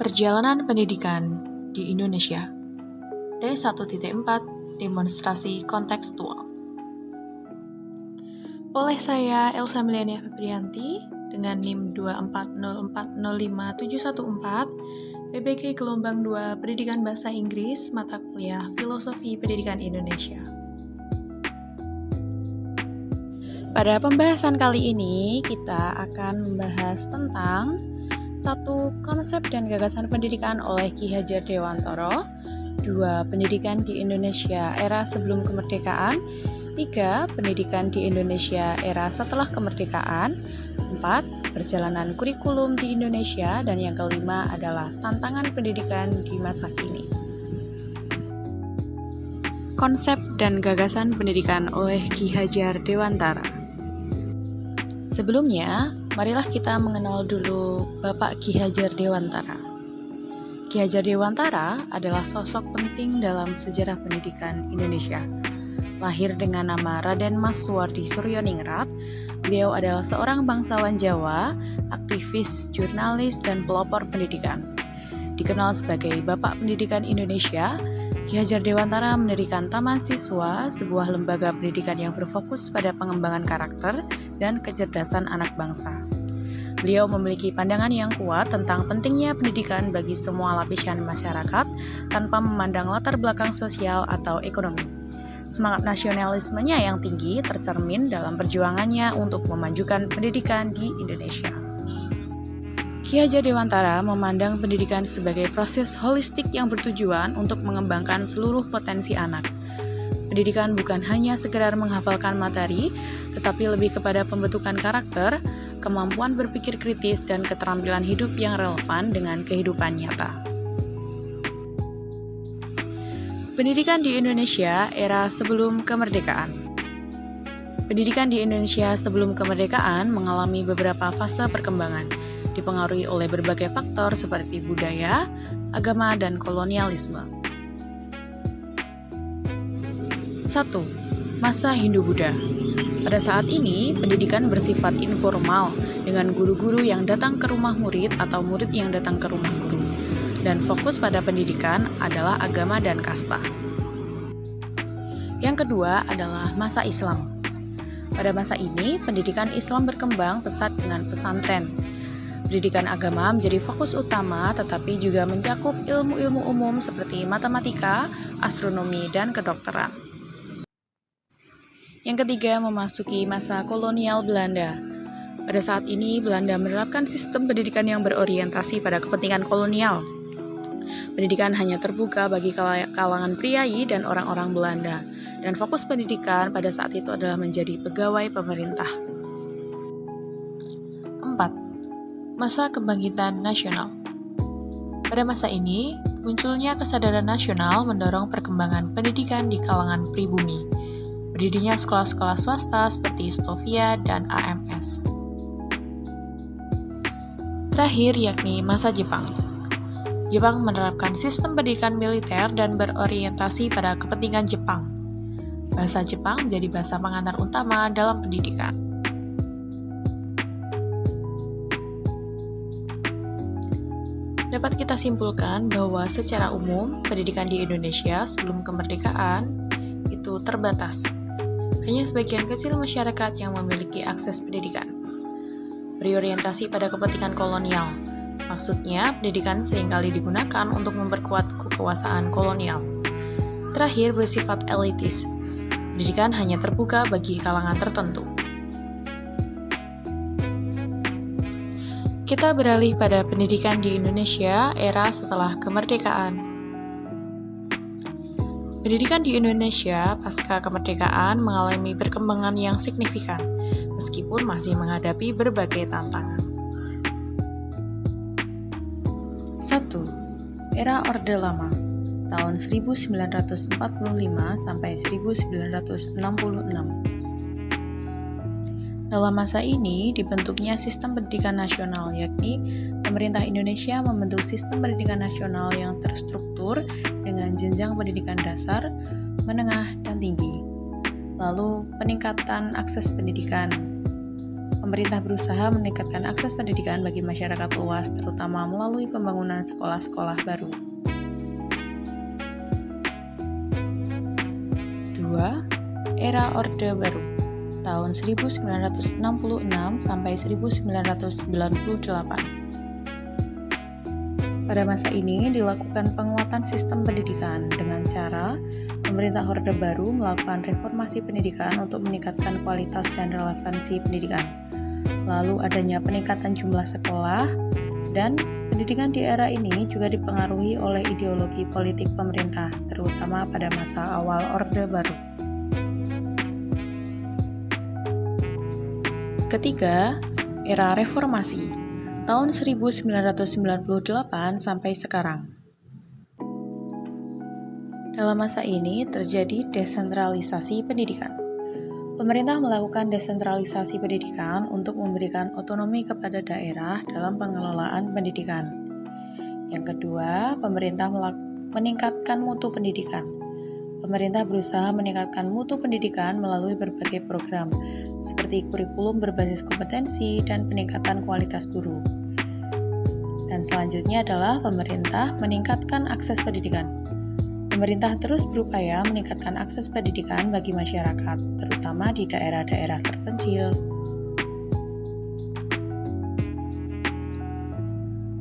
Perjalanan pendidikan di Indonesia. T1.4 Demonstrasi kontekstual. Oleh saya Elsa Milenia Febrianti dengan NIM 240405714 PBG Gelombang 2 Pendidikan Bahasa Inggris Mata Kuliah Filosofi Pendidikan Indonesia. Pada pembahasan kali ini kita akan membahas tentang 1. Konsep dan gagasan pendidikan oleh Ki Hajar Dewantara. 2. Pendidikan di Indonesia era sebelum kemerdekaan. 3. Pendidikan di Indonesia era setelah kemerdekaan. 4. Perjalanan kurikulum di Indonesia. Dan yang kelima adalah tantangan pendidikan di masa kini. Konsep dan gagasan pendidikan oleh Ki Hajar Dewantara. Sebelumnya, marilah kita mengenal dulu Bapak Ki Hajar Dewantara. Ki Hajar Dewantara adalah sosok penting dalam sejarah pendidikan Indonesia. Lahir dengan nama Raden Mas Suwardi Suryoningrat, beliau adalah seorang bangsawan Jawa, aktivis, jurnalis, dan pelopor pendidikan. Dikenal sebagai Bapak Pendidikan Indonesia, Ki Hajar Dewantara mendirikan Taman Siswa, sebuah lembaga pendidikan yang berfokus pada pengembangan karakter dan kecerdasan anak bangsa. Beliau memiliki pandangan yang kuat tentang pentingnya pendidikan bagi semua lapisan masyarakat tanpa memandang latar belakang sosial atau ekonomi. Semangat nasionalismenya yang tinggi tercermin dalam perjuangannya untuk memajukan pendidikan di Indonesia. Ki Hajar Dewantara memandang pendidikan sebagai proses holistik yang bertujuan untuk mengembangkan seluruh potensi anak. Pendidikan bukan hanya sekedar menghafalkan materi, tetapi lebih kepada pembentukan karakter, kemampuan berpikir kritis, dan keterampilan hidup yang relevan dengan kehidupan nyata. Pendidikan di Indonesia era sebelum kemerdekaan. Pendidikan di Indonesia sebelum kemerdekaan mengalami beberapa fase perkembangan, dipengaruhi oleh berbagai faktor seperti budaya, agama, dan kolonialisme. 1. Masa Hindu-Buddha. Pada saat ini, pendidikan bersifat informal dengan guru-guru yang datang ke rumah murid atau murid yang datang ke rumah guru. Dan fokus pada pendidikan adalah agama dan kasta. Yang kedua adalah masa Islam. Pada masa ini, pendidikan Islam berkembang pesat dengan pesantren. Pendidikan agama menjadi fokus utama, tetapi juga mencakup ilmu-ilmu umum seperti matematika, astronomi, dan kedokteran. Yang ketiga, memasuki masa kolonial Belanda. Pada saat ini, Belanda menerapkan sistem pendidikan yang berorientasi pada kepentingan kolonial. Pendidikan hanya terbuka bagi kalangan priai dan orang-orang Belanda, dan fokus pendidikan pada saat itu adalah menjadi pegawai pemerintah. 4. Masa Kebangkitan Nasional. Pada masa ini, munculnya kesadaran nasional mendorong perkembangan pendidikan di kalangan pribumi. Berdirinya sekolah-sekolah swasta seperti Stovia dan AMS. Terakhir yakni masa Jepang. Jepang menerapkan sistem pendidikan militer dan berorientasi pada kepentingan Jepang. Bahasa Jepang menjadi bahasa pengantar utama dalam pendidikan. Dapat kita simpulkan bahwa secara umum, pendidikan di Indonesia sebelum kemerdekaan itu terbatas. Hanya sebagian kecil masyarakat yang memiliki akses pendidikan. Berorientasi pada kepentingan kolonial. Maksudnya, pendidikan seringkali digunakan untuk memperkuat kekuasaan kolonial. Terakhir, bersifat elitis. Pendidikan hanya terbuka bagi kalangan tertentu. Kita beralih pada pendidikan di Indonesia era setelah kemerdekaan. Pendidikan di Indonesia pasca kemerdekaan mengalami perkembangan yang signifikan, meskipun masih menghadapi berbagai tantangan. 1. Era Orde Lama, tahun 1945 sampai 1966. Dalam masa ini, dibentuknya sistem pendidikan nasional, yakni pemerintah Indonesia membentuk sistem pendidikan nasional yang terstruktur dengan jenjang pendidikan dasar, menengah, dan tinggi. Lalu, peningkatan akses pendidikan. pemerintah berusaha meningkatkan akses pendidikan bagi masyarakat luas, terutama melalui pembangunan sekolah-sekolah baru. 2. Era Orde Baru tahun 1966 sampai 1998. Pada masa ini dilakukan penguatan sistem pendidikan dengan cara pemerintah Orde Baru melakukan reformasi pendidikan untuk meningkatkan kualitas dan relevansi pendidikan. Lalu adanya peningkatan jumlah sekolah, dan pendidikan di era ini juga dipengaruhi oleh ideologi politik pemerintah, terutama pada masa awal Orde Baru. Ketiga, era reformasi tahun 1998 sampai sekarang. Dalam masa ini terjadi desentralisasi pendidikan. Pemerintah melakukan desentralisasi pendidikan untuk memberikan otonomi kepada daerah dalam pengelolaan pendidikan. Yang kedua, pemerintah meningkatkan mutu pendidikan. Pemerintah berusaha meningkatkan mutu pendidikan melalui berbagai program, seperti kurikulum berbasis kompetensi dan peningkatan kualitas guru. Dan selanjutnya adalah pemerintah meningkatkan akses pendidikan. Pemerintah terus berupaya meningkatkan akses pendidikan bagi masyarakat, terutama di daerah-daerah terpencil.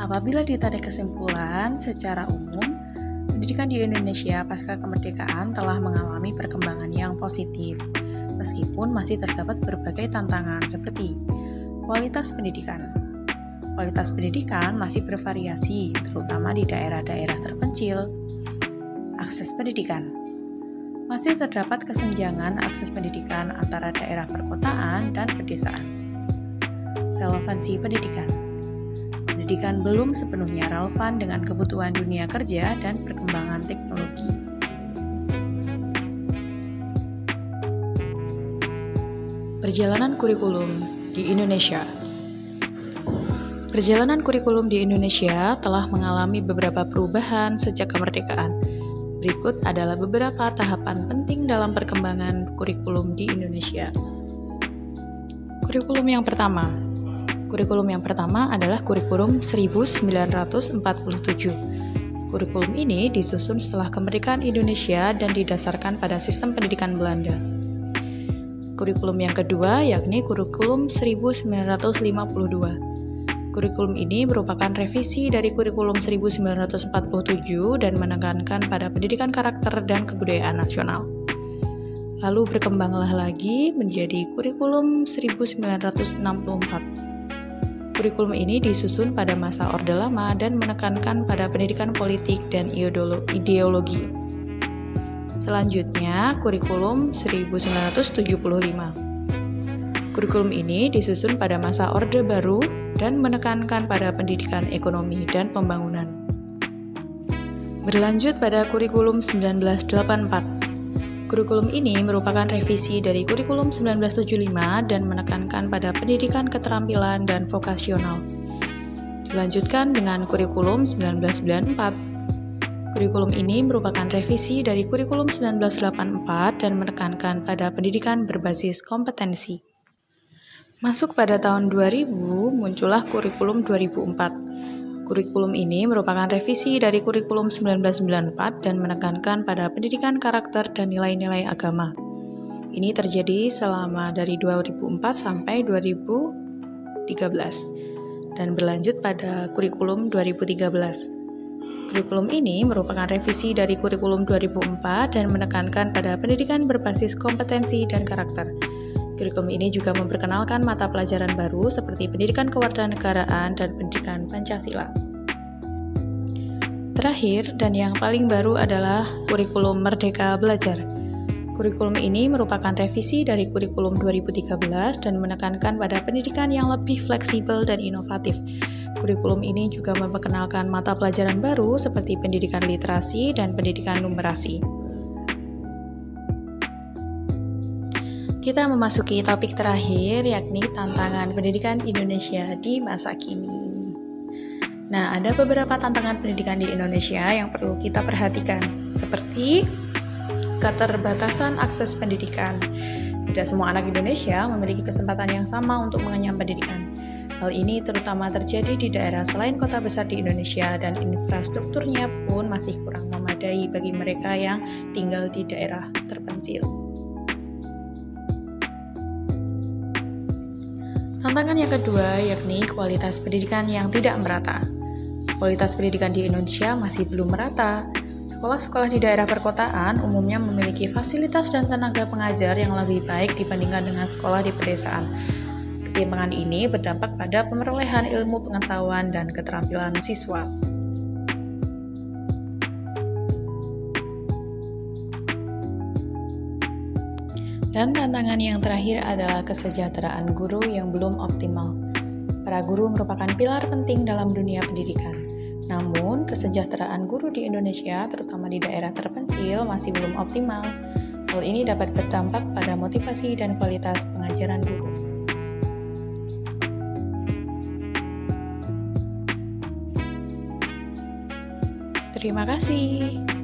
Apabila ditarik kesimpulan, secara umum, pendidikan di Indonesia pasca kemerdekaan telah mengalami perkembangan yang positif, meskipun masih terdapat berbagai tantangan seperti kualitas pendidikan. Kualitas pendidikan masih bervariasi, terutama di daerah-daerah terpencil. Akses pendidikan. Masih terdapat kesenjangan akses pendidikan antara daerah perkotaan dan pedesaan. Relevansi pendidikan. Pendidikan belum sepenuhnya relevan dengan kebutuhan dunia kerja dan perkembangan teknologi. Perjalanan kurikulum di Indonesia. Perjalanan kurikulum di Indonesia telah mengalami beberapa perubahan sejak kemerdekaan. Berikut adalah beberapa tahapan penting dalam perkembangan kurikulum di Indonesia. Kurikulum yang pertama. Kurikulum yang pertama adalah kurikulum 1947. Kurikulum ini disusun setelah kemerdekaan Indonesia dan didasarkan pada sistem pendidikan Belanda. Kurikulum yang kedua yakni kurikulum 1952. Kurikulum ini merupakan revisi dari kurikulum 1947 dan menekankan pada pendidikan karakter dan kebudayaan nasional. Lalu berkembanglah lagi menjadi kurikulum 1964. Kurikulum ini disusun pada masa Orde Lama dan menekankan pada pendidikan politik dan ideologi. Selanjutnya, kurikulum 1975. Kurikulum ini disusun pada masa Orde Baru dan menekankan pada pendidikan ekonomi dan pembangunan. Berlanjut pada kurikulum 1984. Kurikulum ini merupakan revisi dari kurikulum 1975 dan menekankan pada pendidikan keterampilan dan vokasional. Dilanjutkan dengan kurikulum 1994. Kurikulum ini merupakan revisi dari kurikulum 1984 dan menekankan pada pendidikan berbasis kompetensi. Masuk pada tahun 2000, muncullah kurikulum 2004. Kurikulum ini merupakan revisi dari kurikulum 1994 dan menekankan pada pendidikan karakter dan nilai-nilai agama. Ini terjadi selama dari 2004 sampai 2013 dan berlanjut pada kurikulum 2013. Kurikulum ini merupakan revisi dari kurikulum 2004 dan menekankan pada pendidikan berbasis kompetensi dan karakter. Kurikulum ini juga memperkenalkan mata pelajaran baru seperti pendidikan kewarganegaraan dan pendidikan Pancasila. Terakhir dan yang paling baru adalah kurikulum Merdeka Belajar. Kurikulum ini merupakan revisi dari kurikulum 2013 dan menekankan pada pendidikan yang lebih fleksibel dan inovatif. Kurikulum ini juga memperkenalkan mata pelajaran baru seperti pendidikan literasi dan pendidikan numerasi. Kita memasuki topik terakhir, yakni tantangan pendidikan Indonesia di masa kini. Nah, ada beberapa tantangan pendidikan di Indonesia yang perlu kita perhatikan, seperti keterbatasan akses pendidikan. Tidak semua anak Indonesia memiliki kesempatan yang sama untuk mengenyam pendidikan. Hal ini terutama terjadi di daerah selain kota besar di Indonesia dan infrastrukturnya pun masih kurang memadai bagi mereka yang tinggal di daerah terpencil. Tantangan yang kedua yakni kualitas pendidikan yang tidak merata. Kualitas pendidikan di Indonesia masih belum merata. Sekolah-sekolah di daerah perkotaan umumnya memiliki fasilitas dan tenaga pengajar yang lebih baik dibandingkan dengan sekolah di pedesaan. Ketimpangan ini berdampak pada pemerolehan ilmu pengetahuan dan keterampilan siswa. Dan tantangan yang terakhir adalah kesejahteraan guru yang belum optimal. Para guru merupakan pilar penting dalam dunia pendidikan. Namun, kesejahteraan guru di Indonesia, terutama di daerah terpencil, masih belum optimal. Hal ini dapat berdampak pada motivasi dan kualitas pengajaran guru. Terima kasih.